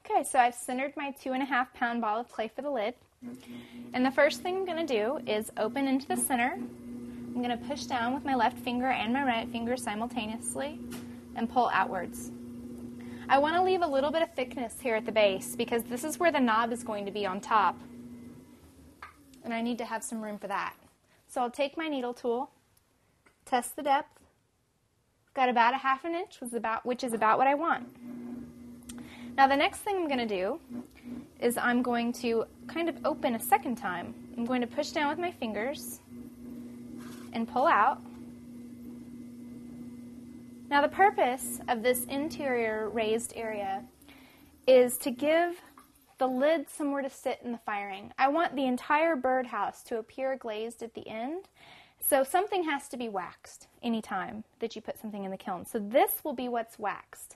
Okay, so I've centered my 2.5-pound ball of clay for the lid. And the first thing I'm going to do is open into the center. I'm going to push down with my left finger and my right finger simultaneously and pull outwards. I want to leave a little bit of thickness here at the base because this is where the knob is going to be on top. And I need to have some room for that. So I'll take my needle tool, test the depth. Got about 1/2 inch, which is about what I want. Now the next thing I'm going to do is I'm going to kind of open a second time. I'm going to push down with my fingers and pull out. Now the purpose of this interior raised area is to give the lid somewhere to sit in the firing. I want the entire birdhouse to appear glazed at the end, so something has to be waxed anytime that you put something in the kiln. So this will be what's waxed.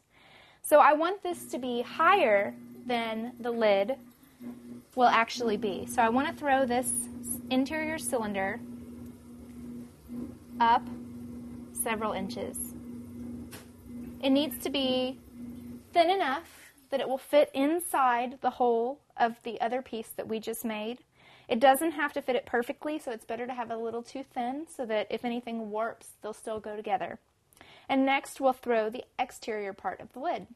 So I want this to be higher than the lid will actually be. So I want to throw this interior cylinder up several inches. It needs to be thin enough that it will fit inside the hole of the other piece that we just made. It doesn't have to fit it perfectly, so it's better to have a little too thin so that if anything warps, they'll still go together. And next, we'll throw the exterior part of the lid.